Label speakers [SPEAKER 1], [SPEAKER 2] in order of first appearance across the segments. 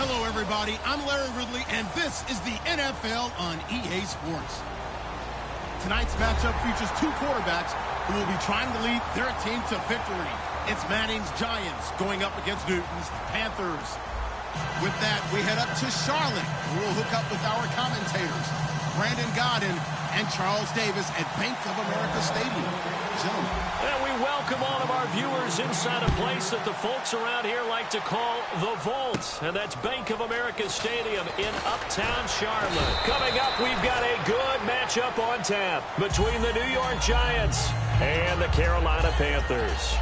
[SPEAKER 1] Hello, everybody. I'm Larry Ridley, and this is the NFL on EA Sports. Tonight's matchup features two quarterbacks who will be trying to lead their team to victory. It's Manning's Giants going up against Newton's Panthers. With that, we head up to Charlotte, where we'll hook up with our commentators, Brandon Godden and Charles Davis at Bank of America Stadium. Gentlemen.
[SPEAKER 2] And we welcome all of our viewers inside a place that the folks around here like to call the Vault. And that's Bank of America Stadium in Uptown Charlotte. Coming up, we've got a good matchup on tap between the New York Giants and the Carolina Panthers.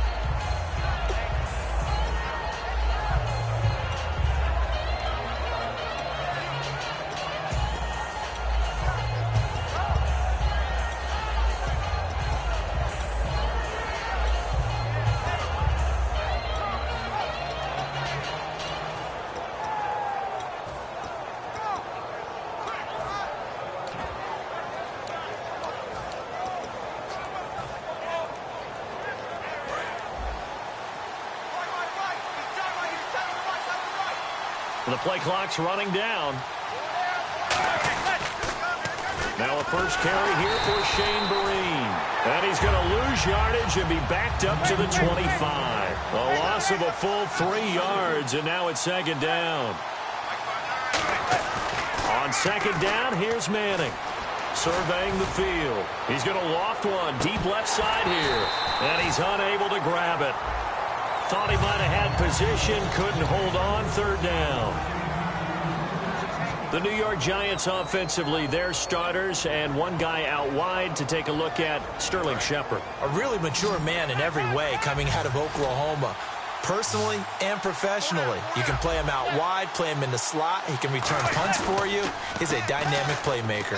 [SPEAKER 2] The play clock's running down. Now a first carry here for Shane Vereen. And he's going to lose yardage and be backed up to the 25. A loss of a full 3 yards, and now it's second down. On second down, here's Manning. Surveying the field. He's going to loft one deep left side here. And he's unable to grab it. Thought he might have had position, couldn't hold on, third down. The New York Giants offensively, their starters, and one guy out wide to take a look at, Sterling Shepard.
[SPEAKER 3] A really mature man in every way coming out of Oklahoma. Personally and professionally, you can play him out wide, play him in the slot. He can return punts for you. He's a dynamic playmaker.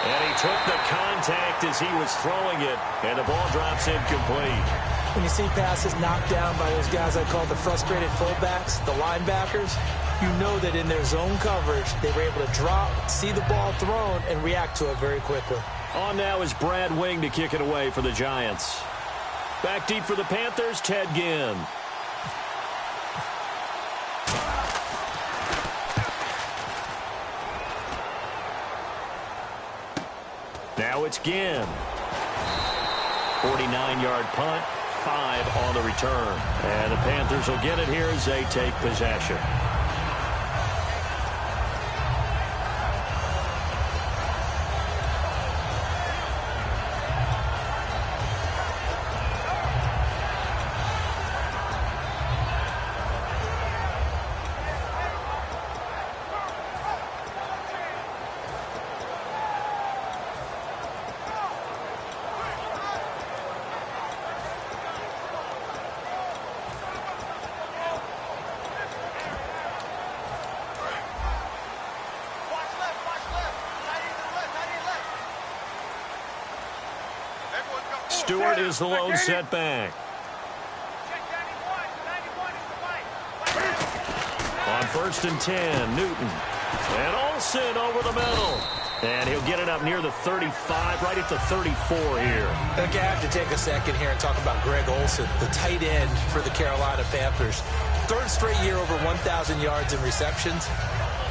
[SPEAKER 2] And he took the contact as he was throwing it, and the ball drops incomplete.
[SPEAKER 3] When you see passes knocked down by those guys I call the frustrated fullbacks, the linebackers, you know that in their zone coverage, they were able to drop, see the ball thrown, and react to it very quickly.
[SPEAKER 2] On now is Brad Wing to kick it away for the Giants. Back deep for the Panthers, Ted Ginn. Now it's Ginn. 49-yard punt, 5 on the return. And the Panthers will get it here as they take possession. Stewart is the lone setback. On 1st and 10, Newton. And Olsen over the middle. And he'll get it up near the 35, right at the 34 here.
[SPEAKER 3] I think I have to take a second here and talk about Greg Olsen, the tight end for the Carolina Panthers. 3rd straight year over 1,000 yards in receptions.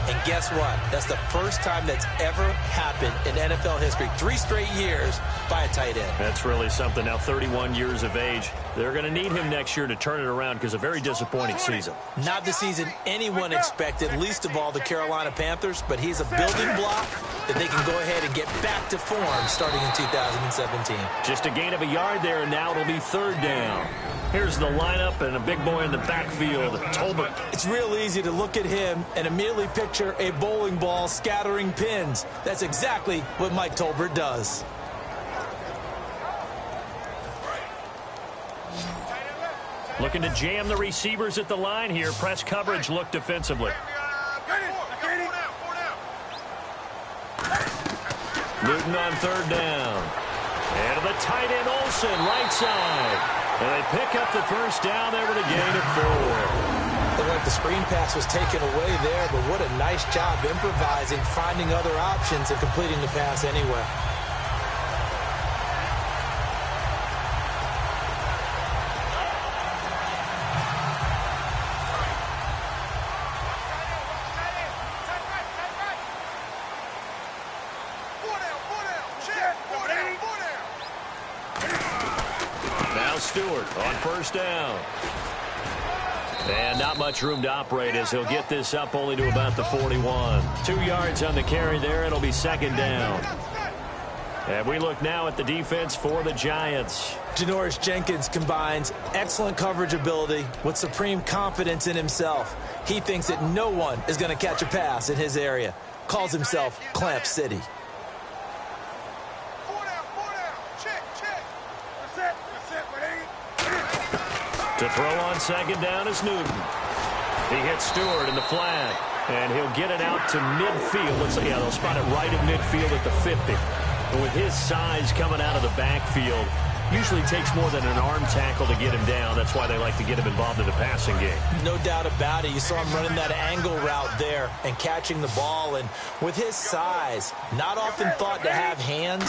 [SPEAKER 3] And guess what? That's the first time that's ever happened in NFL history. 3 straight years by a tight end.
[SPEAKER 2] That's really something. Now 31 years of age. They're going to need him next year to turn it around because a very disappointing season.
[SPEAKER 3] Not the season anyone expected, least of all the Carolina Panthers, but he's a building block that they can go ahead and get back to form starting in 2017.
[SPEAKER 2] Just a gain of a yard there, and now it'll be 3rd down. Here's the lineup and a big boy in the backfield, Tolbert.
[SPEAKER 3] It's real easy to look at him and immediately picture a bowling ball scattering pins. That's exactly what Mike Tolbert does.
[SPEAKER 2] Looking to jam the receivers at the line here. Press coverage, look defensively. Newton on 3rd down. And to the tight end, Olsen, right side. And they pick up the first down there with a gain of 4.
[SPEAKER 3] Looked like the screen pass was taken away there, but what a nice job improvising, finding other options, and completing the pass anyway.
[SPEAKER 2] Now Stewart on first down. And not much room to operate as he'll get this up only to about the 41. 2 yards on the carry there. It'll be second down. And we look now at the defense for the Giants.
[SPEAKER 3] Janoris Jenkins combines excellent coverage ability with supreme confidence in himself. He thinks that no one is going to catch a pass in his area. Calls himself Clamp City.
[SPEAKER 2] To throw on second down is Newton. He hits Stewart in the flat, and he'll get it out to midfield. Let's see, yeah, they'll spot it right at midfield at the 50. But with his size coming out of the backfield, usually takes more than an arm tackle to get him down. That's why they like to get him involved in the passing game.
[SPEAKER 3] No doubt about it. You saw him running that angle route there and catching the ball. And with his size, not often thought to have hands,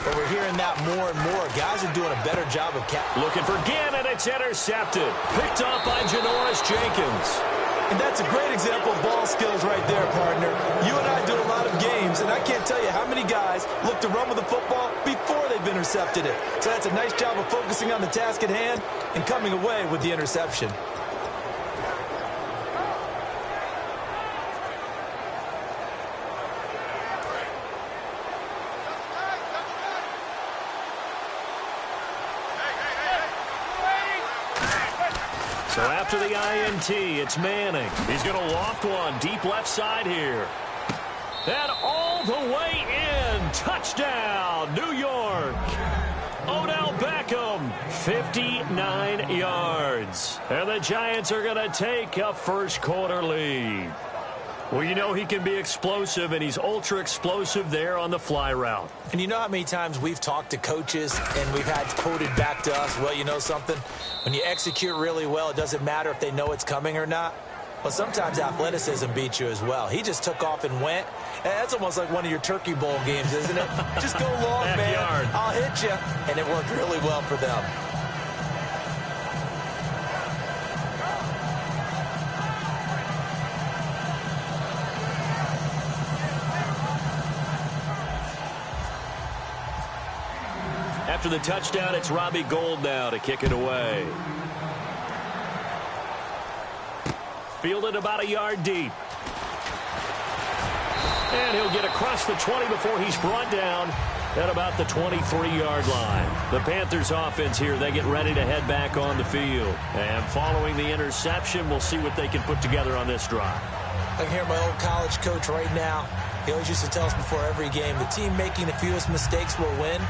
[SPEAKER 3] but we're hearing that more and more. Guys are doing a better job of
[SPEAKER 2] looking for Gannon. It's intercepted. Picked up by Janoris Jenkins.
[SPEAKER 3] And that's a great example of ball skills right there, partner. You and I do a lot of games, and I can't tell you how many guys look to run with the football before they've intercepted it. So that's a nice job of focusing on the task at hand and coming away with the interception.
[SPEAKER 2] So after the INT, it's Manning. He's going to loft one deep left side here. And all the way in. Touchdown, New York. Odell Beckham, 59 yards. And the Giants are going to take a first quarter lead. Well, you know he can be explosive, and he's ultra-explosive there on the fly route.
[SPEAKER 3] And you know how many times we've talked to coaches and we've had quoted back to us, well, you know something? When you execute really well, it doesn't matter if they know it's coming or not. But sometimes athleticism beats you as well. He just took off and went. That's almost like one of your Turkey Bowl games, isn't it? Just go long, man. I'll hit you. And it worked really well for them.
[SPEAKER 2] After the touchdown, it's Robbie Gould now to kick it away. Fielded about a yard deep. And he'll get across the 20 before he's brought down at about the 23-yard line. The Panthers offense here, they get ready to head back on the field. And following the interception, we'll see what they can put together on this drive.
[SPEAKER 3] I can hear my old college coach right now. He always used to tell us before every game, the team making the fewest mistakes will win.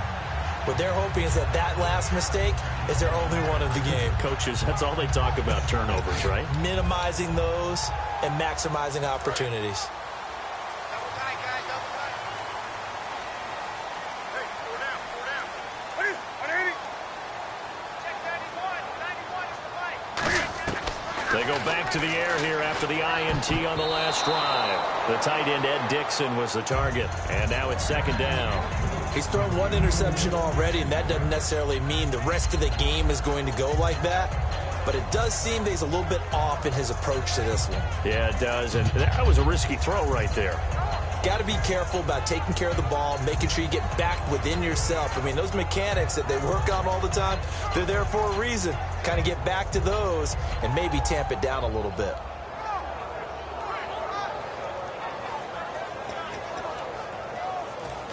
[SPEAKER 3] What they're hoping is that that last mistake is their only one of the game.
[SPEAKER 2] Coaches, that's all they talk about, turnovers, right?
[SPEAKER 3] Minimizing those and maximizing opportunities.
[SPEAKER 2] They go back to the air here after the INT on the last drive. The tight end, Ed Dixon, was the target. And now it's second down.
[SPEAKER 3] He's thrown one interception already, and that doesn't necessarily mean the rest of the game is going to go like that. But it does seem that he's a little bit off in his approach to this one.
[SPEAKER 2] Yeah, it does. And that was a risky throw right there.
[SPEAKER 3] Got to be careful about taking care of the ball, making sure you get back within yourself. I mean, those mechanics that they work on all the time, they're there for a reason. Kind of get back to those and maybe tamp it down a little bit.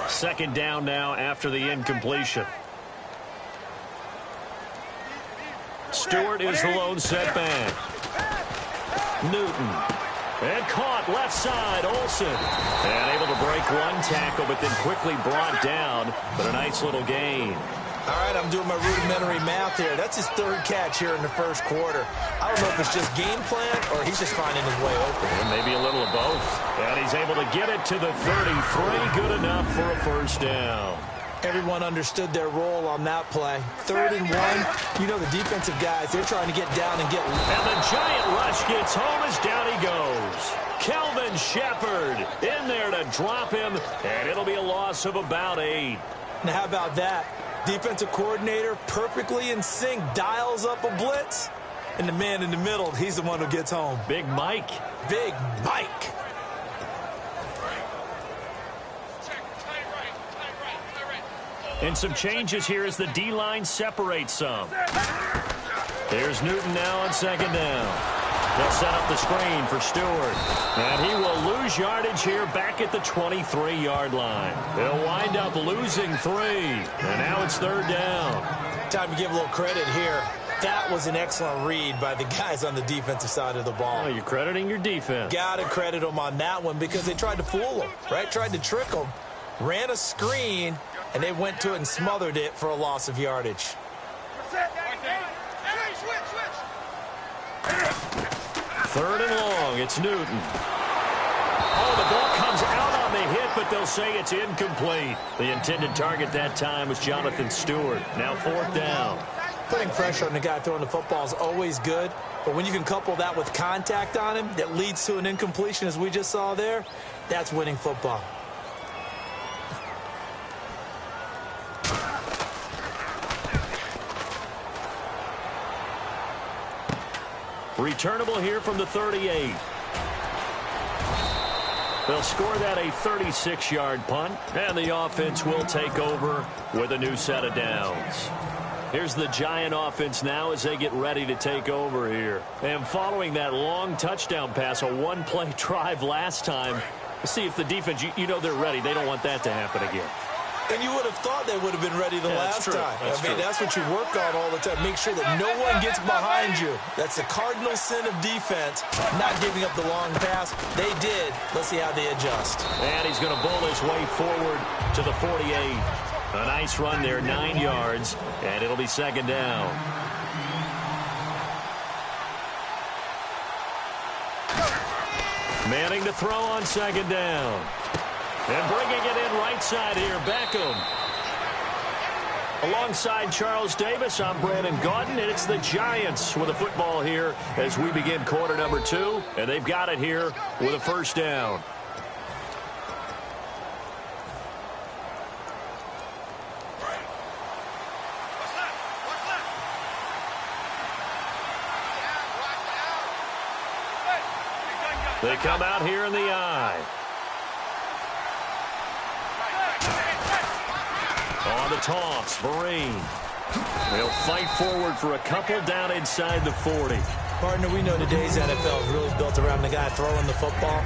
[SPEAKER 2] Second down now after the incompletion. Stewart is the lone setback. Newton. And caught left side, Olsen. And able to break one tackle, but then quickly brought down. But a nice little gain.
[SPEAKER 3] All right, I'm doing my rudimentary math here. That's his third catch here in the first quarter. I don't know if it's just game plan or he's just finding his way open.
[SPEAKER 2] And maybe a little of both. And he's able to get it to the 33. Good enough for a first down.
[SPEAKER 3] Everyone understood their role on that play. 3rd and 1. You know the defensive guys, they're trying to get down and get...
[SPEAKER 2] And the giant rush gets home as down he goes. Kelvin Shepard in there to drop him. And it'll be a loss of about 8.
[SPEAKER 3] Now how about that? Defensive coordinator perfectly in sync, dials up a blitz. And the man in the middle, he's the one who gets home.
[SPEAKER 2] Big Mike.
[SPEAKER 3] Big Mike.
[SPEAKER 2] And some changes here as the D-line separates some. There's Newton now on second down. They'll set up the screen for Stewart. And he will lose yardage here back at the 23-yard line. They'll wind up losing 3. And now it's third down.
[SPEAKER 3] Time to give a little credit here. That was an excellent read by the guys on the defensive side of the ball.
[SPEAKER 2] Oh, you're crediting your defense.
[SPEAKER 3] Got to credit them on that one because they tried to fool them, right? Tried to trick them. Ran a screen, and they went to it and smothered it for a loss of yardage.
[SPEAKER 2] Third and long, it's Newton. Oh, the ball comes out on the hit, but they'll say it's incomplete. The intended target that time was Jonathan Stewart. Now fourth down.
[SPEAKER 3] Putting pressure on the guy throwing the football is always good, but when you can couple that with contact on him that leads to an incompletion, as we just saw there, that's winning football.
[SPEAKER 2] Returnable here from the 38. They'll score that a 36-yard punt, and the offense will take over with a new set of downs. Here's the Giant offense now as they get ready to take over here. And following that long touchdown pass, a one-play drive last time, let's see if the defense, you know they're ready. They don't want that to happen again.
[SPEAKER 3] And you would have thought they would have been ready the last time. That's what you work on all the time. Make sure that no one gets behind you. That's the cardinal sin of defense, not giving up the long pass. They did. Let's see how they adjust.
[SPEAKER 2] And he's going to bowl his way forward to the 48. A nice run there, 9 yards, and it'll be second down. Manning to throw on second down. And bringing it in right side here, Beckham. Alongside Charles Davis, I'm Brandon Gaudin, and it's the Giants with a football here as we begin quarter number 2, and they've got it here with a first down. They come out here in the eye. On the toss, Vereen. They'll fight forward for a couple down inside the 40.
[SPEAKER 3] Partner, we know today's NFL is really built around the guy throwing the football.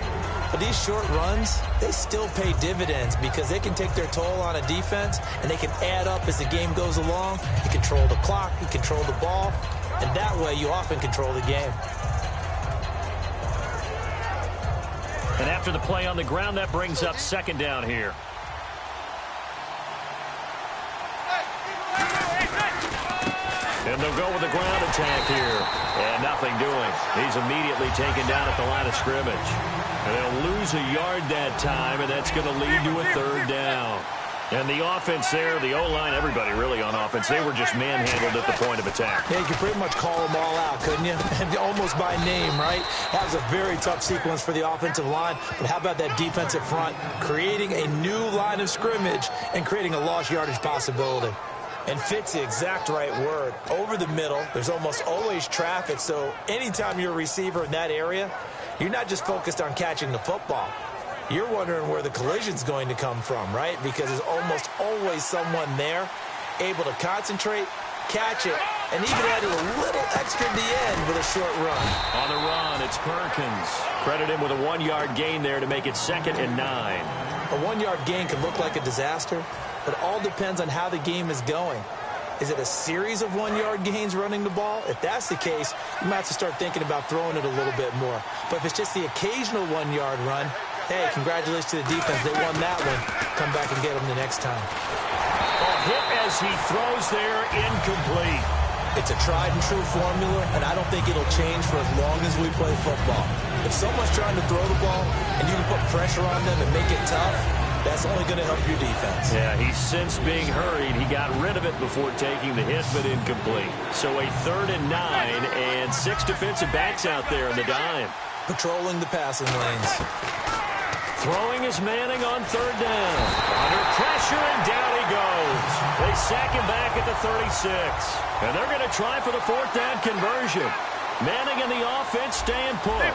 [SPEAKER 3] But these short runs, they still pay dividends because they can take their toll on a defense and they can add up as the game goes along. You control the clock, you control the ball, and that way you often control the game.
[SPEAKER 2] And after the play on the ground, that brings up second down here. And they'll go with the ground attack here. And nothing doing. He's immediately taken down at the line of scrimmage. And they'll lose a yard that time, and that's going to lead to a third down. And the offense there, the O-line, everybody really on offense, they were just manhandled at the point of attack.
[SPEAKER 3] Yeah, you could pretty much call them all out, couldn't you? And almost by name, right? That was a very tough sequence for the offensive line. But how about that defensive front creating a new line of scrimmage and creating a lost yardage possibility? And fit's the exact right word. Over the middle, there's almost always traffic. So anytime you're a receiver in that area, you're not just focused on catching the football. You're wondering where the collision's going to come from, right? Because there's almost always someone there able to concentrate, catch it, and even add a little extra at the end with a short run.
[SPEAKER 2] On the run, it's Perkins. Credit him with a 1-yard gain there to make it 2nd and 9.
[SPEAKER 3] A 1-yard gain can look like a disaster, but it all depends on how the game is going. Is it a series of 1-yard gains running the ball? If that's the case, you might have to start thinking about throwing it a little bit more. But if it's just the occasional 1-yard run, hey, congratulations to the defense. They won that one. Come back and get them the next time.
[SPEAKER 2] A hit as he throws there, incomplete.
[SPEAKER 3] It's a tried and true formula, and I don't think it'll change for as long as we play football. If someone's trying to throw the ball and you can put pressure on them and make it tough, that's only going to help your defense.
[SPEAKER 2] Yeah, he's since being hurried. He got rid of it before taking the hit, but incomplete. So a 3rd and 9, and 6 defensive backs out there in the dime.
[SPEAKER 3] Patrolling the passing lanes.
[SPEAKER 2] Throwing is Manning on 3rd down. Under pressure, and down he goes. They sack him back at the 36. And they're going to try for the 4th down conversion. Manning and the offense staying put.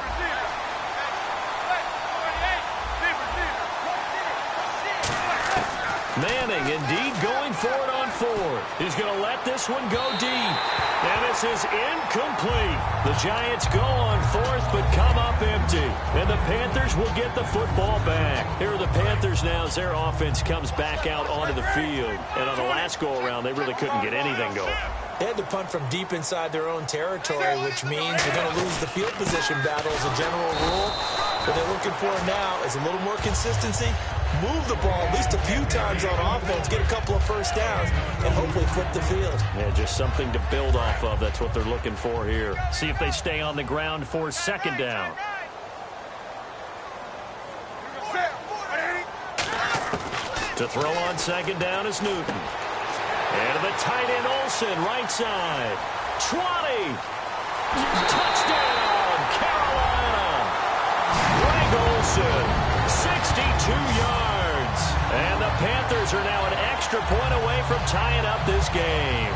[SPEAKER 2] Manning indeed going for it on fourth. He's going to let this one go deep. And this is incomplete. The Giants go on fourth but come up empty. And the Panthers will get the football back. Here are the Panthers now as their offense comes back out onto the field. And on the last go-around, they really couldn't get anything going.
[SPEAKER 3] They had to punt from deep inside their own territory, which means you're going to lose the field position battle as a general rule. What they're looking for now is a little more consistency, move the ball at least a few times on offense, get a couple of first downs, and hopefully flip the field.
[SPEAKER 2] Yeah, just something to build off of. That's what they're looking for here. See if they stay on the ground for second down. To throw on second down is Newton. And the tight end Olsen, right side. 20. Touchdown, Carolina. Greg Olsen, 62 yards. And the Panthers are now an extra point away from tying up this game.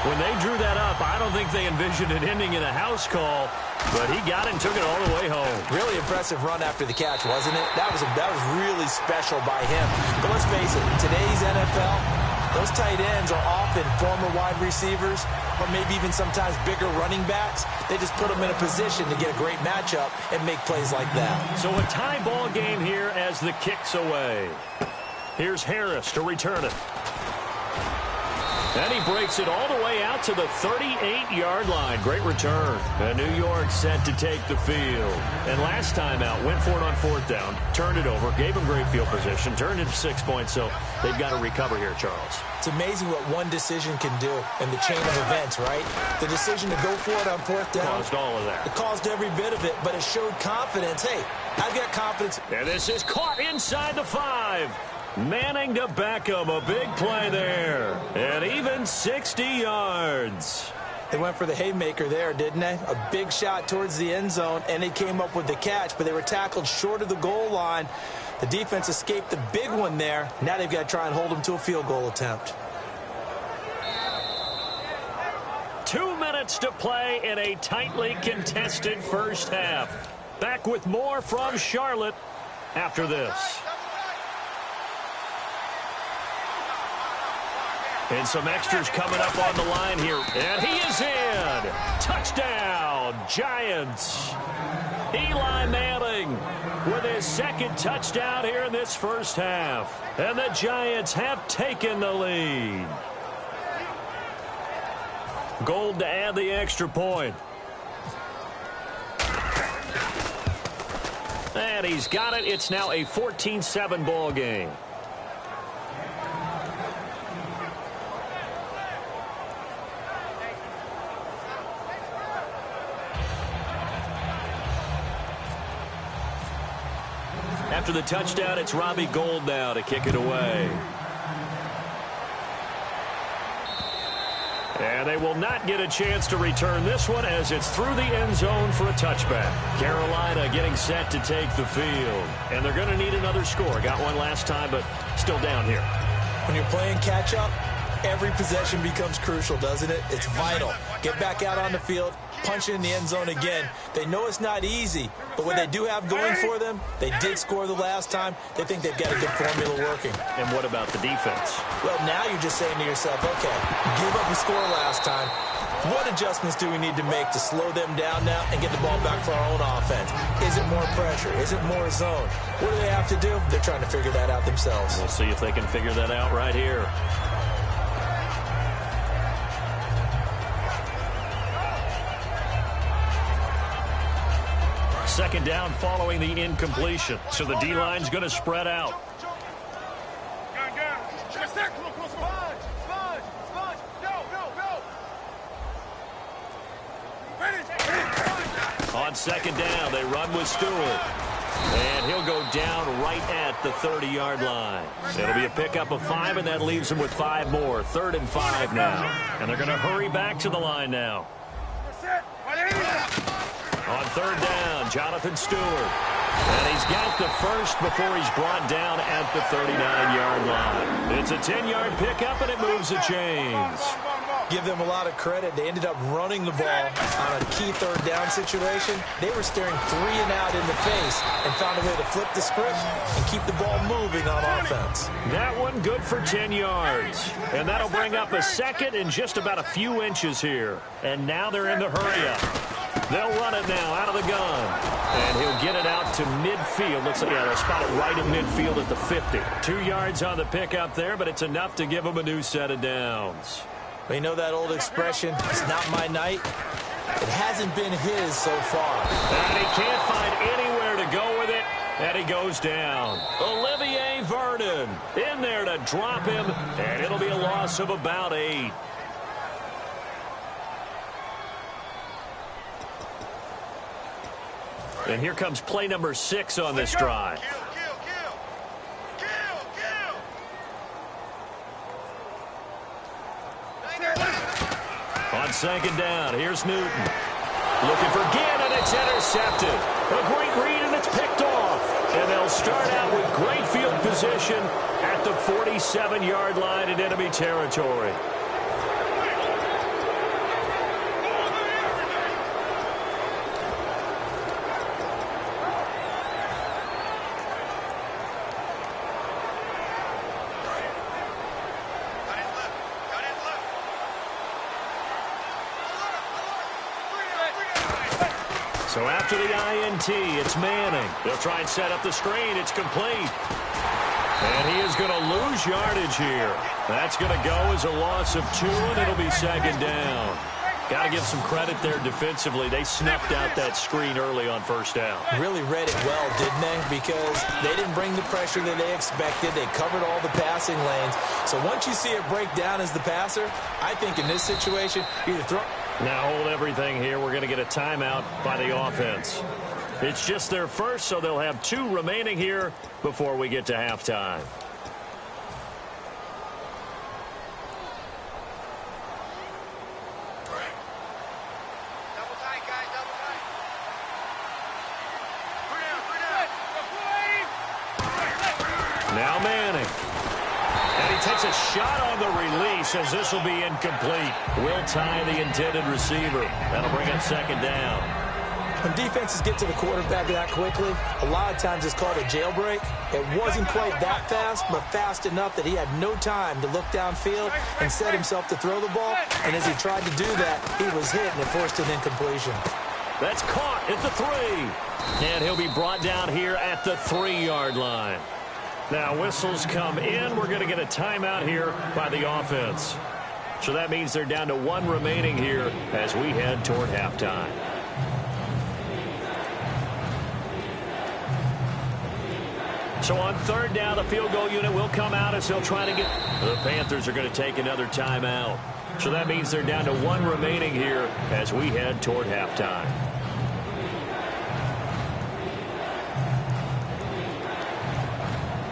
[SPEAKER 2] When they drew that up, I don't think they envisioned it ending in a house call, but he got it and took it all the way home.
[SPEAKER 3] Really impressive run after the catch, wasn't it? That was really special by him. But let's face it, today's NFL, those tight ends are often former wide receivers or maybe even sometimes bigger running backs. They just put them in a position to get a great matchup and make plays like that.
[SPEAKER 2] So a tie ball game here as the kick's away. Here's Harris to return it. And he breaks it all the way out to the 38-yard line. Great return. And New York set to take the field. And last time out, went for it on fourth down, turned it over, gave him great field position, turned it to 6 points, so they've got to recover here, Charles.
[SPEAKER 3] It's amazing what one decision can do in the chain of events, right? The decision to go for it on fourth down.
[SPEAKER 2] Caused all of that.
[SPEAKER 3] It caused every bit of it, but it showed confidence. Hey, I've got confidence.
[SPEAKER 2] And this is caught inside the 5. Manning to Beckham, a big play there. And even 60 yards.
[SPEAKER 3] They went for the haymaker there, didn't they? A big shot towards the end zone, and they came up with the catch, but they were tackled short of the goal line. The defense escaped the big one there. Now they've got to try and hold them to a field goal attempt.
[SPEAKER 2] 2 minutes to play in a tightly contested first half. Back with more from Charlotte after this. And some extras coming up on the line here. And he is in. Touchdown, Giants. Eli Manning with his second touchdown here in this first half. And the Giants have taken the lead. Gold to add the extra point. And he's got it. It's now a 14-7 ball game. After the touchdown, it's Robbie Gould now to kick it away. And they will not get a chance to return this one as it's through the end zone for a touchback. Carolina getting set to take the field. And they're going to need another score. Got one last time, but still down here.
[SPEAKER 3] When you're playing catch-up, every possession becomes crucial, doesn't it? It's vital. Get back out on the field, punch it in the end zone again. They know it's not easy, but what they do have going for them, they did score the last time. They think they've got a good formula working.
[SPEAKER 2] And what about the defense?
[SPEAKER 3] Well, now you're just saying to yourself, okay, give up a score last time. What adjustments do we need to make to slow them down now and get the ball back for our own offense? Is it more pressure? Is it more zone? What do they have to do? They're trying to figure that out themselves.
[SPEAKER 2] We'll see if they can figure that out right here. Second down following the incompletion. So the D-line's going to spread out. On second down, they run with Stewart. And he'll go down right at the 30-yard line. It'll be a pickup of 5, and that leaves them with 5 more. 3rd and 5 now. And they're going to hurry back to the line now. On third down, Jonathan Stewart. And he's got the first before he's brought down at the 39-yard line. It's a 10-yard pickup, and it moves the chains.
[SPEAKER 3] give them a lot of credit. They ended up running the ball on a key third down situation. They were staring 3 and out in the face and found a way to flip the script and keep the ball moving on offense.
[SPEAKER 2] That one good for 10 yards. And that'll bring up a second and just about a few inches here. And now they're in the hurry-up. They'll run it now out of the gun. And he'll get it out to midfield. Looks like they'll spot it right at midfield at the 50. 2 yards on the pickup there, but it's enough to give them a new set of downs.
[SPEAKER 3] Well, you know that old expression, it's not my night? It hasn't been his so far.
[SPEAKER 2] And he can't find anywhere to go with it, and he goes down. Olivier Vernon in there to drop him, and it'll be a loss of about 8. And here comes play number 6 on this drive. On second down, here's Newton. Looking for Ginn, and it's intercepted. A great read, and it's picked off. And they'll start out with great field position at the 47-yard line in enemy territory. So after the INT, it's Manning. They'll try and set up the screen. It's complete. And he is going to lose yardage here. That's going to go as a loss of 2, and it'll be second down. Got to give some credit there defensively. They snuffed out that screen early on first down.
[SPEAKER 3] Really read it well, didn't they? Because they didn't bring the pressure that they expected. They covered all the passing lanes. So once you see it break down as the passer, I think in this situation, you either throw...
[SPEAKER 2] Now hold everything here. We're going to get a timeout by the offense. It's just their first, so they'll have 2 remaining here before we get to halftime. Now Manning. And he takes a shot on the release as this will be incomplete. Will tie the intended receiver. That'll bring up second down.
[SPEAKER 3] When defenses get to the quarterback that quickly, a lot of times it's called a jailbreak. It wasn't quite that fast, but fast enough that he had no time to look downfield and set himself to throw the ball. And as he tried to do that, he was hit and it forced an incompletion.
[SPEAKER 2] That's caught at the 3. And he'll be brought down here at the 3-yard line. Now whistles come in. We're going to get a timeout here by the offense. So that means they're down to 1 remaining here as we head toward halftime. So on third down, the field goal unit will come out as they'll try to get... The Panthers are going to take another timeout. So that means they're down to 1 remaining here as we head toward halftime.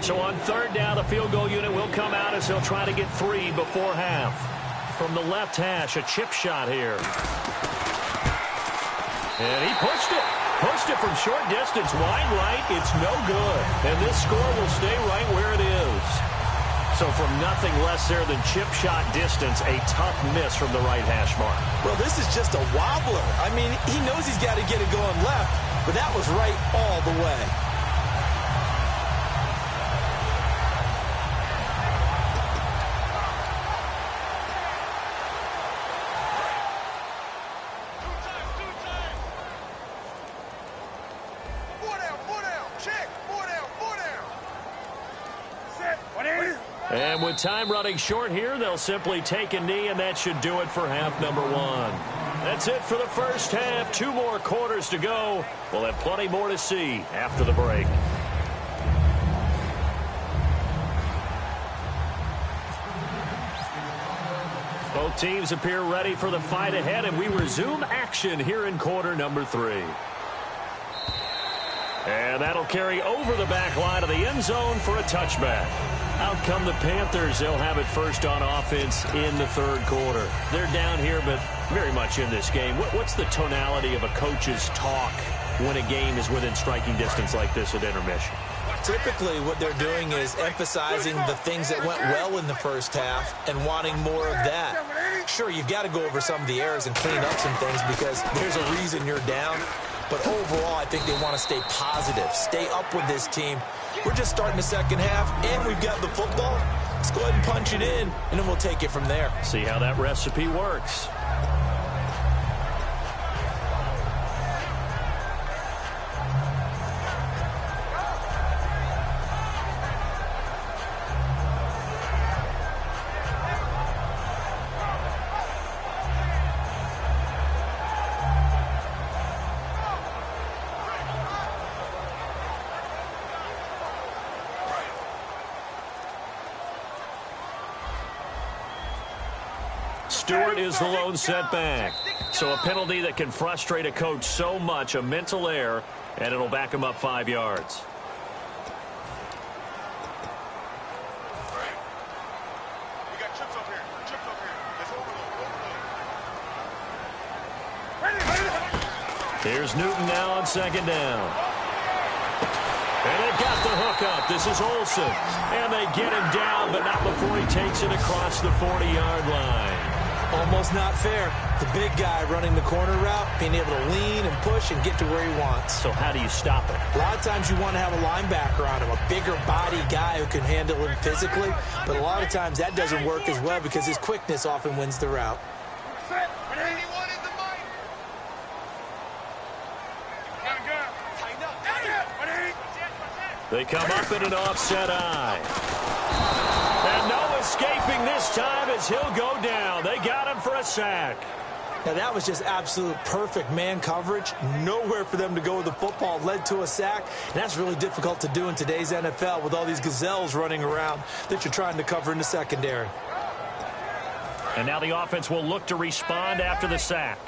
[SPEAKER 2] So on third down, the field goal unit will come out as they'll try to get 3 before half. From the left hash, a chip shot here. And he pushed it. Pushed it from short distance, wide right. It's no good. And this score will stay right where it is. So from nothing less there than chip shot distance, a tough miss from the right hash mark.
[SPEAKER 3] Well, this is just a wobbler. I mean, he knows he's got to get it going left, but that was right all the way.
[SPEAKER 2] And with time running short here, they'll simply take a knee, and that should do it for half number 1. That's it for the first half. 2 more quarters to go. We'll have plenty more to see after the break. Both teams appear ready for the fight ahead, and we resume action here in quarter number 3. And that'll carry over the back line of the end zone for a touchback. Out come the Panthers. They'll have it first on offense in the third quarter. They're down here, but very much in this game. What's the tonality of a coach's talk when a game is within striking distance like this at intermission?
[SPEAKER 3] Typically, what they're doing is emphasizing the things that went well in the first half and wanting more of that. Sure, you've got to go over some of the errors and clean up some things because there's a reason you're down. But overall, I think they want to stay positive, stay up with this team. We're just starting the second half, and we've got the football. Let's go ahead and punch it in, and then we'll take it from there.
[SPEAKER 2] See how that recipe works. Stewart is the lone setback. So a penalty that can frustrate a coach so much, a mental error, and it'll back him up 5 yards.
[SPEAKER 4] We got chips up here. Chips up here. Let's overload.
[SPEAKER 2] Here's Newton now on second down. And they've got the hook up. This is Olsen. And they get him down, but not before he takes it across the 40-yard line.
[SPEAKER 3] Almost not fair. The big guy running the corner route, being able to lean and push and get to where he wants.
[SPEAKER 2] So how do you stop it?
[SPEAKER 3] A lot of times you want to have a linebacker on him, a bigger body guy who can handle him physically. But a lot of times that doesn't work as well because his quickness often wins the route.
[SPEAKER 2] They come up in an offset eye. And no escaping this time as he'll go down. They got him for a sack.
[SPEAKER 3] Now, that was just absolute perfect man coverage. Nowhere for them to go with the football. Led to a sack. And that's really difficult to do in today's NFL with all these gazelles running around that you're trying to cover in the secondary.
[SPEAKER 2] And now the offense will look to respond after the sack.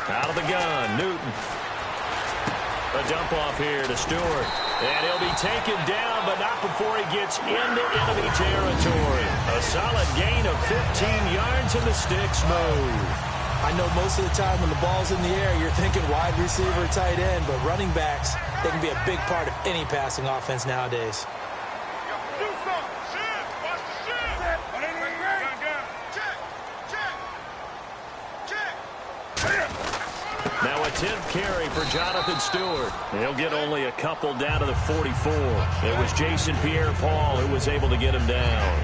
[SPEAKER 2] Out of the gun, Newton. A dump off here to Stewart. And he'll be taken down, but not before he gets into enemy territory. A solid gain of 15 yards and the sticks move.
[SPEAKER 3] I know most of the time when the ball's in the air, you're thinking wide receiver, tight end, but running backs, they can be a big part of any passing offense nowadays.
[SPEAKER 2] Now a 10th carry for Jonathan Stewart. He'll get only a couple down to the 44. It was Jason Pierre-Paul who was able to get him down.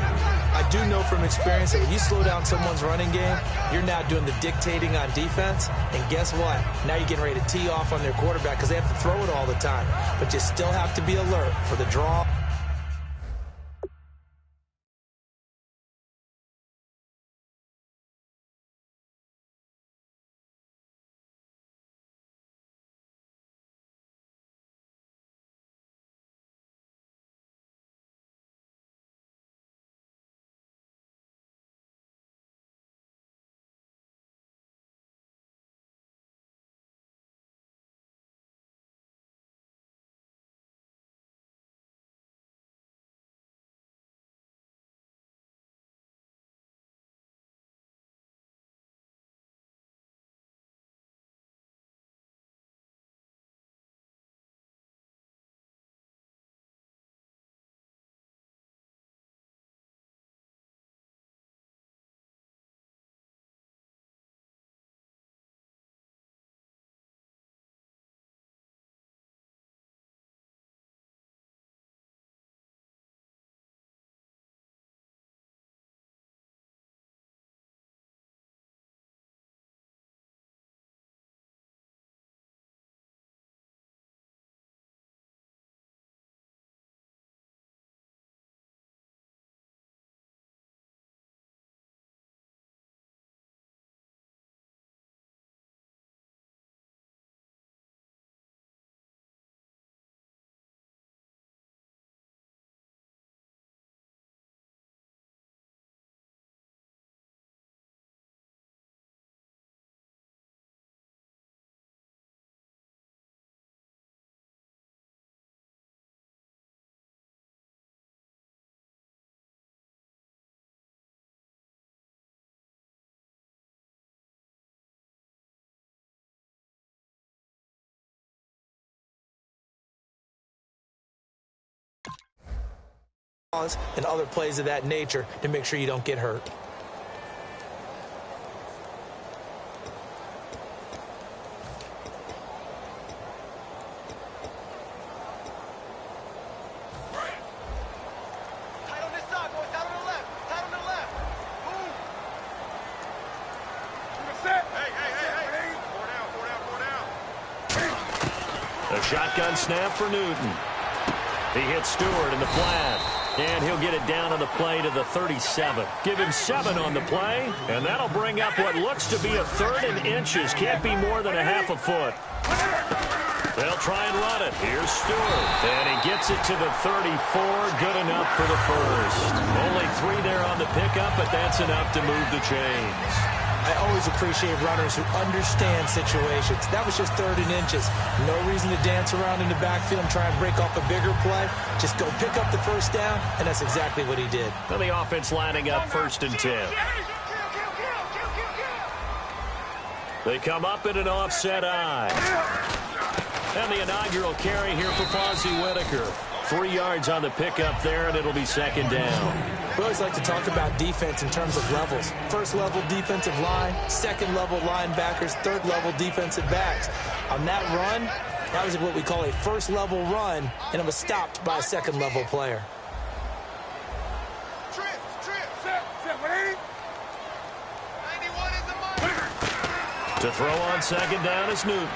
[SPEAKER 3] I do know from experience that when you slow down someone's running game, you're now doing the dictating on defense. And guess what? Now you're getting ready to tee off on their quarterback because they have to throw it all the time. But you still have to be alert for the draw. and other plays of that nature to make sure you don't get hurt.
[SPEAKER 2] A shotgun snap for Newton. He hits Stewart in the flat, and he'll get it down on the play to the 37. Give him 7 on the play, and that'll bring up what looks to be a 3rd and inches. Can't be more than a half a foot. They'll try and run it. Here's Stewart, and he gets it to the 34. Good enough for the first. Only 3 there on the pickup, but that's enough to move the chains.
[SPEAKER 3] I always appreciate runners who understand situations. That was just 3rd and inches. No reason to dance around in the backfield and try and break off a bigger play. Just go pick up the first down, and that's exactly what he did.
[SPEAKER 2] And the offense lining up 1st and 10. They come up in an offset eye. And the inaugural carry here for Fozzie Whitaker. 3 yards on the pickup there, and it'll be 2nd down.
[SPEAKER 3] We always like to talk about defense in terms of levels. 1st level defensive line, 2nd level linebackers, 3rd level defensive backs. On that run, that was what we call a 1st level run, and it was stopped by a 2nd level player.
[SPEAKER 2] To throw on 2nd down is Newton.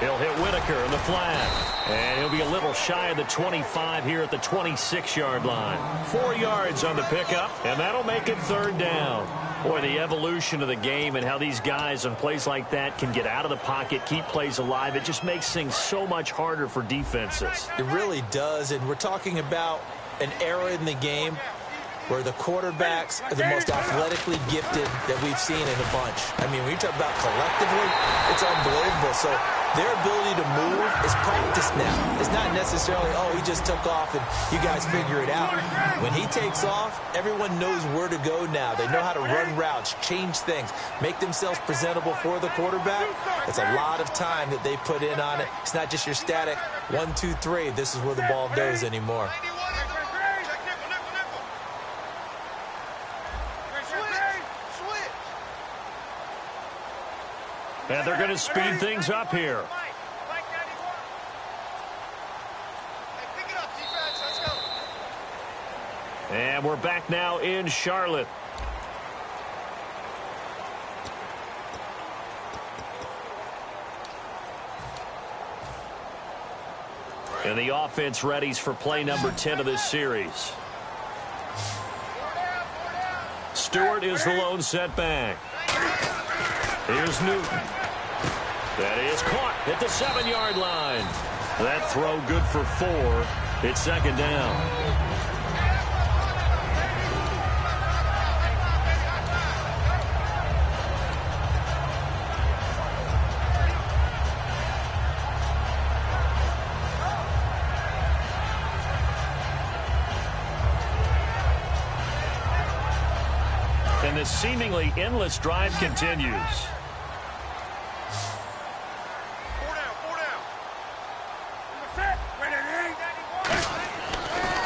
[SPEAKER 2] He'll hit Whitaker in the flat. And he'll be a little shy of the 25 here at the 26-yard line. 4 yards on the pickup, and that'll make it 3rd down. Boy, the evolution of the game and how these guys on plays like that can get out of the pocket, keep plays alive, it just makes things so much harder for defenses.
[SPEAKER 3] It really does, and we're talking about an era in the game where the quarterbacks are the most athletically gifted that we've seen in a bunch. I mean, when you talk about collectively, it's unbelievable. So their ability to move is practiced now. It's not necessarily, oh, he just took off and you guys figure it out. When he takes off, everyone knows where to go now. They know how to run routes, change things, make themselves presentable for the quarterback. It's a lot of time that they put in on it. It's not just your static 1, 2, 3. This is where the ball goes anymore.
[SPEAKER 2] And they're going to speed things up here. And we're back now in Charlotte. And the offense readies for play number 10 of this series. Stewart is the lone setback. Here's Newton. That is caught at the 7-yard line. That throw good for 4. It's 2nd down. And this seemingly endless drive continues.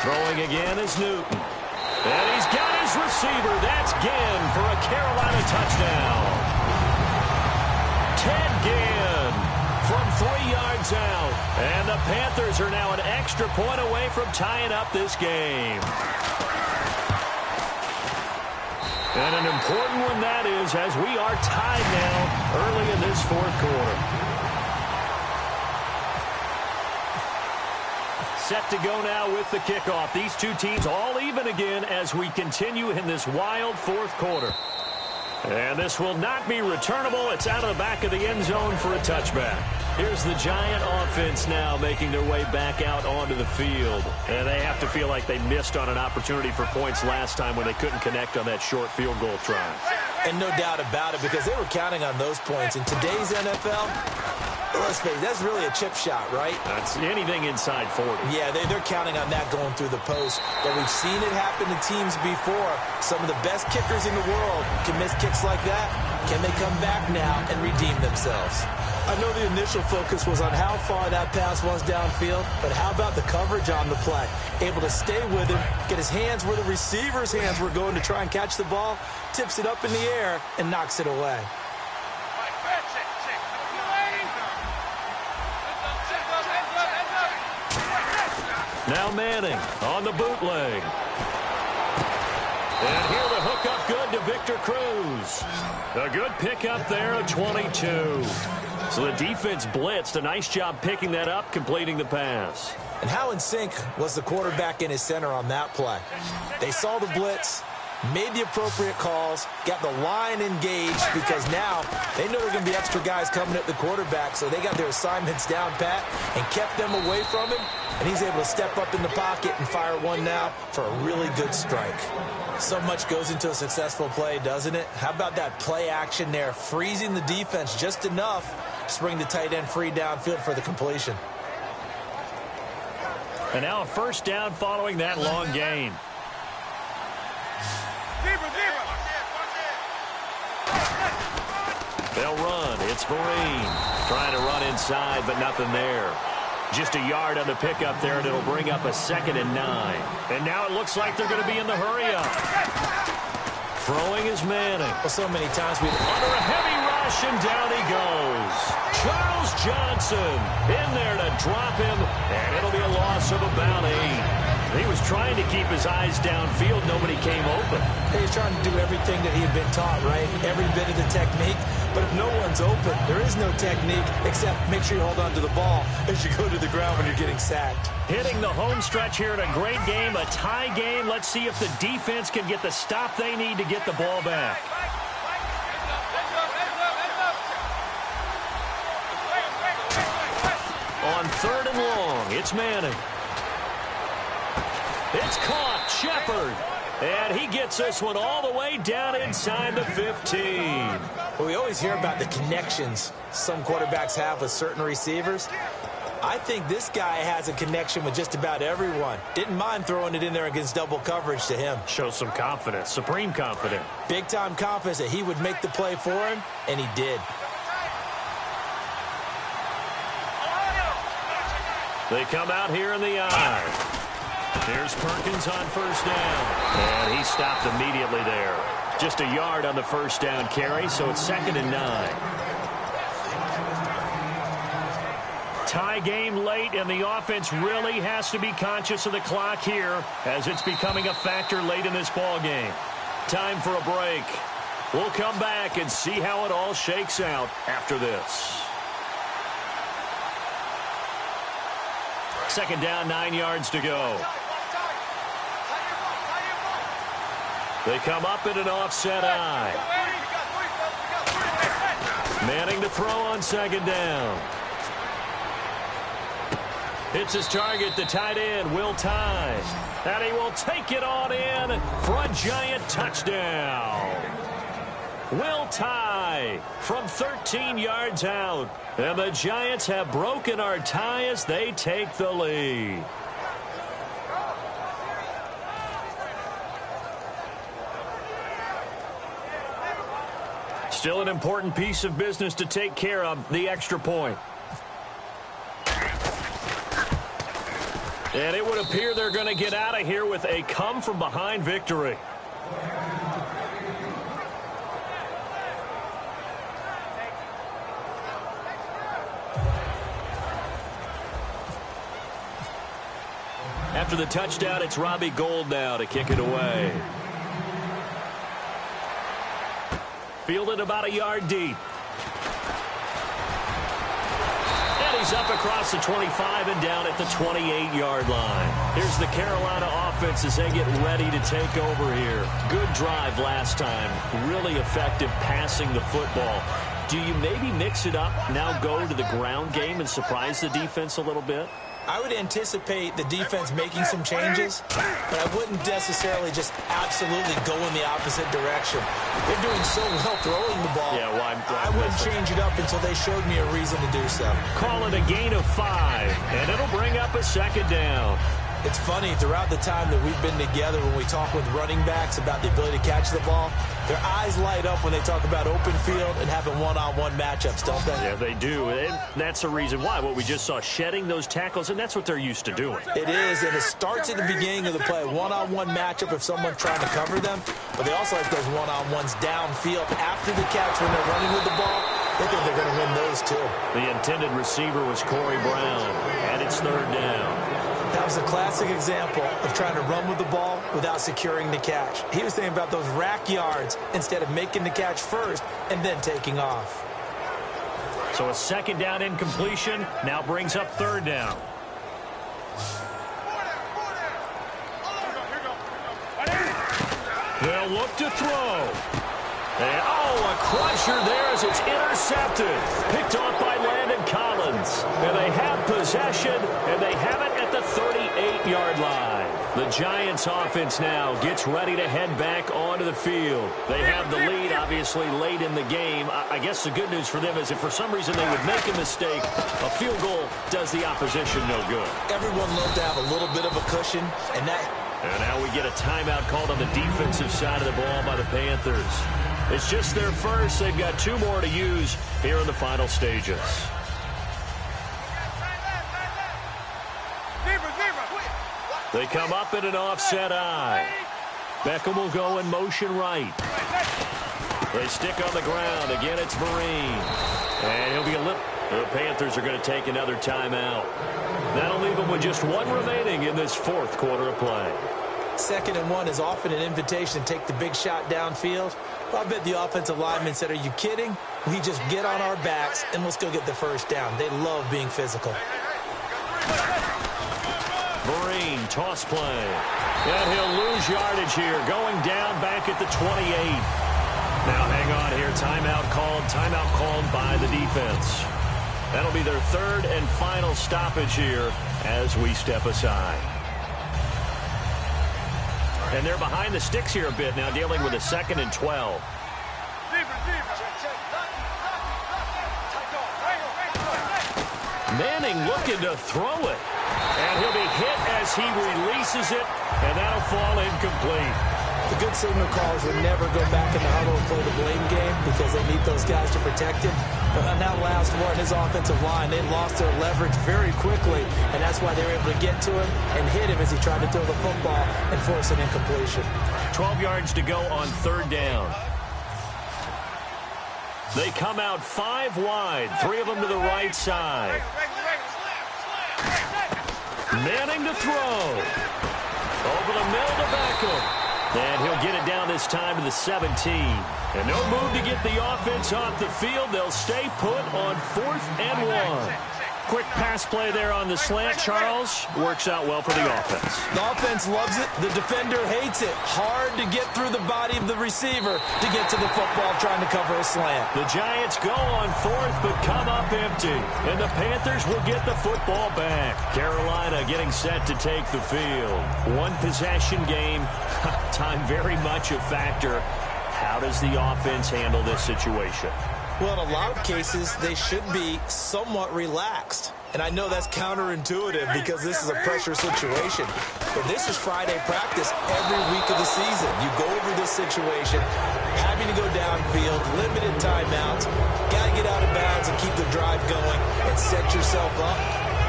[SPEAKER 2] Throwing again is Newton. And he's got his receiver. That's Ginn for a Carolina touchdown. Ted Ginn from 3 yards out. And the Panthers are now an extra point away from tying up this game. And an important one that is, as we are tied now early in this 4th quarter. Set to go now with the kickoff. These two teams all even again as we continue in this wild 4th quarter. And this will not be returnable. It's out of the back of the end zone for a touchback. Here's the Giant offense now making their way back out onto the field. And they have to feel like they missed on an opportunity for points last time when they couldn't connect on that short field goal try.
[SPEAKER 3] And no doubt about it, because they were counting on those points. In today's NFL, Let's face it, that's really a chip shot, right?
[SPEAKER 2] That's anything inside 40.
[SPEAKER 3] Yeah, they're counting on that going through the post. But we've seen it happen to teams before. Some of the best kickers in the world can miss kicks like that. Can they come back now and redeem themselves? I know the initial focus was on how far that pass was downfield, but how about the coverage on the play? Able to stay with him, get his hands where the receiver's hands were going to try and catch the ball, tips it up in the air, and knocks it away.
[SPEAKER 2] Now Manning on the bootleg. And here the hook up good to Victor Cruz. A good pickup there of 22. So the defense blitzed. A nice job picking that up, completing the pass.
[SPEAKER 3] And how in sync was the quarterback and his center on that play? They saw the blitz, made the appropriate calls, got the line engaged because now they know there are going to be extra guys coming at the quarterback, so they got their assignments down pat and kept them away from him, and he's able to step up in the pocket and fire one now for a really good strike. So much goes into a successful play, doesn't it? How about that play action there, freezing the defense just enough to bring the tight end free downfield for the completion.
[SPEAKER 2] And now a first down following that long gain. They'll run. It's Vereen trying to run inside, but nothing there. Just a yard on the pickup there, and it'll bring up a 2nd and 9. And now it looks like they're going to be in the hurry-up. Throwing is Manning.
[SPEAKER 3] Well, so many times we've...
[SPEAKER 2] Under a heavy rush, and down he goes. Charles Johnson in there to drop him, and it'll be a loss of about 8. He was trying to keep his eyes downfield. Nobody came open.
[SPEAKER 3] He's trying to do everything that he had been taught, right? Every bit of the technique. But if no one's open, there is no technique except make sure you hold on to the ball as you go to the ground when you're getting sacked.
[SPEAKER 2] Hitting the home stretch here in a great game, a tie game. Let's see if the defense can get the stop they need to get the ball back. On 3rd and long, it's Manning. It's caught, Shepard. And he gets this one all the way down inside the 15.
[SPEAKER 3] Well, we always hear about the connections some quarterbacks have with certain receivers. I think this guy has a connection with just about everyone. Didn't mind throwing it in there against double coverage to him.
[SPEAKER 2] Shows some confidence, supreme confidence.
[SPEAKER 3] Big-time confidence that he would make the play for him, and he did.
[SPEAKER 2] They come out here in the eye. Here's Perkins on first down. And he stopped immediately there. Just a yard on the first down carry, so it's 2nd and 9. Tie game late, and the offense really has to be conscious of the clock here as it's becoming a factor late in this ball game. Time for a break. We'll come back and see how it all shakes out after this. 2nd down, 9 yards to go. They come up in an offset eye. Manning to throw on 2nd down. Hits his target, the tight end, Will Tye. And he will take it on in for a giant touchdown. Will Tye from 13 yards out. And the Giants have broken our tie as they take the lead. Still an important piece of business to take care of, the extra point. And it would appear they're going to get out of here with a come-from-behind victory. After the touchdown, it's Robbie Gould now to kick it away. Fielded about a yard deep. And he's up across the 25 and down at the 28-yard line. Here's the Carolina offense as they get ready to take over here. Good drive last time. Really effective passing the football. Do you maybe mix it up, now go to the ground game and surprise the defense a little bit?
[SPEAKER 3] I would anticipate the defense making some changes, but I wouldn't necessarily just absolutely go in the opposite direction. They're doing so well throwing the ball.
[SPEAKER 2] Yeah, why
[SPEAKER 3] I wouldn't change it up until they showed me a reason to do so.
[SPEAKER 2] Call it a gain of 5, and it'll bring up a second down.
[SPEAKER 3] It's funny, throughout the time that we've been together, when we talk with running backs about the ability to catch the ball, their eyes light up when they talk about open field and having one-on-one matchups, don't they?
[SPEAKER 2] Yeah, they do. And that's the reason why. What we just saw, shedding those tackles, and that's what they're used to doing.
[SPEAKER 3] It is, and it starts at the beginning of the play. One-on-one matchup if someone's trying to cover them, but they also like those one-on-ones downfield after the catch when they're running with the ball. They think they're going to win those, too.
[SPEAKER 2] The intended receiver was Corey Brown, and it's 3rd down.
[SPEAKER 3] That was a classic example of trying to run with the ball without securing the catch. He was thinking about those rack yards instead of making the catch first and then taking off.
[SPEAKER 2] So a 2nd down incompletion now brings up 3rd down. They'll look to throw. And, a crusher there as it's intercepted. Picked off by Landon Collins. And they have possession, and they have it at the 38-yard line. The Giants offense now gets ready to head back onto the field. They have the lead, obviously, late in the game. I guess the good news for them is if for some reason they would make a mistake, a field goal does the opposition no good.
[SPEAKER 3] Everyone loves to have a little bit of a cushion, and
[SPEAKER 2] now we get a timeout called on the defensive side of the ball by the Panthers. It's just their first. They've got 2 more to use here in the final stages. They come up in an offset eye. Beckham will go in motion right. They stick on the ground. Again, it's Vereen. And he'll be a little... The Panthers are going to take another timeout. That'll leave them with just 1 remaining in this 4th quarter of play.
[SPEAKER 3] 2nd and 1 is often an invitation to take the big shot downfield. Well, I bet the offensive lineman said, are you kidding? We just get on our backs and let's go get the 1st down. They love being physical.
[SPEAKER 2] Vereen, toss play. And he'll lose yardage here, going down back at the 28. Now hang on here, timeout called by the defense. That'll be their 3rd and final stoppage here as we step aside. And they're behind the sticks here a bit now, dealing with a 2nd and 12. Manning looking to throw it. And he'll be hit as he releases it, and that'll fall incomplete.
[SPEAKER 3] The good signal callers would never go back in the huddle and play the blame game because they need those guys to protect him. But on that last one, his offensive line, they lost their leverage very quickly, and that's why they were able to get to him and hit him as he tried to throw the football and force an incompletion.
[SPEAKER 2] 12 yards to go on 3rd down. They come out 5 wide, 3 of them to the right side. Manning to throw. Over the middle to Beckham. And he'll get it down this time to the 17. And no move to get the offense off the field. They'll stay put on 4th and 1. Quick pass play there on the slant, Charles. Works out well for the offense.
[SPEAKER 3] The offense loves it. The defender hates it. Hard to get through the body of the receiver to get to the football trying to cover a slant.
[SPEAKER 2] The Giants go on 4th but come up empty. And the Panthers will get the football back. Carolina getting set to take the field. 1 possession game. Time very much a factor. How does the offense handle this situation?
[SPEAKER 3] Well, in a lot of cases, they should be somewhat relaxed. And I know that's counterintuitive because this is a pressure situation. But this is Friday practice every week of the season. You go over this situation, having to go downfield, limited timeouts, got to get out of bounds and keep the drive going and set yourself up.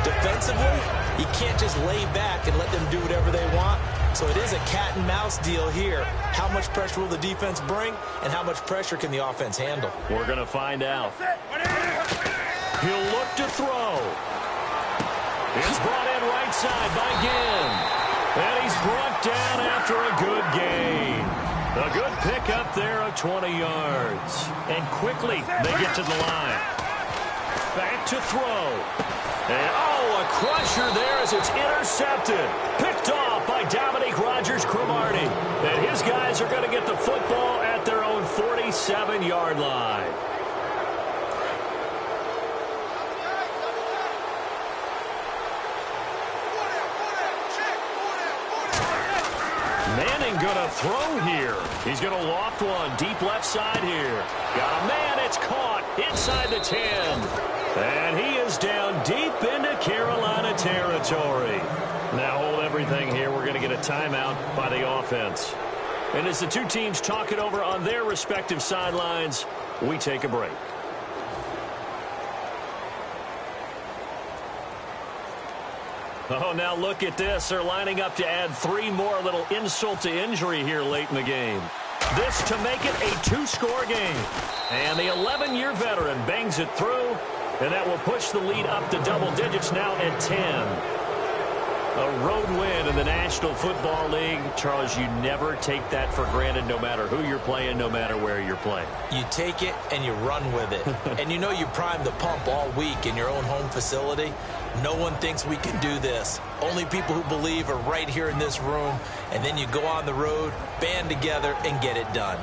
[SPEAKER 3] Defensively, you can't just lay back and let them do whatever they want. So it is a cat-and-mouse deal here. How much pressure will the defense bring, and how much pressure can the offense handle?
[SPEAKER 2] We're going to find out. He'll look to throw. It's brought in right side by Ginn. And he's brought down after a good gain. A good pickup there of 20 yards. And quickly they get to the line. Back to throw. And, a crusher there as it's intercepted. Picked off by Dominique Rodgers-Cromartie. And his guys are going to get the football at their own 47-yard line. Manning gonna throw here. He's gonna loft one deep left side here. Got a man. It's caught inside the 10. And he is down deep into Carolina territory. Now hold everything here. We're going to get a timeout by the offense. And as the two teams talk it over on their respective sidelines, we take a break. Oh, now look at this. They're lining up to add 3 more. A little insult to injury here late in the game. This to make it a 2-score game. And the 11-year veteran bangs it through, and that will push the lead up to double digits now at 10. A road win in the National Football League. Charles, you never take that for granted no matter who you're playing, no matter where you're playing.
[SPEAKER 3] You take it and you run with it. And you know you prime the pump all week in your own home facility. No one thinks we can do this. Only people who believe are right here in this room. And then you go on the road, band together, and get it done.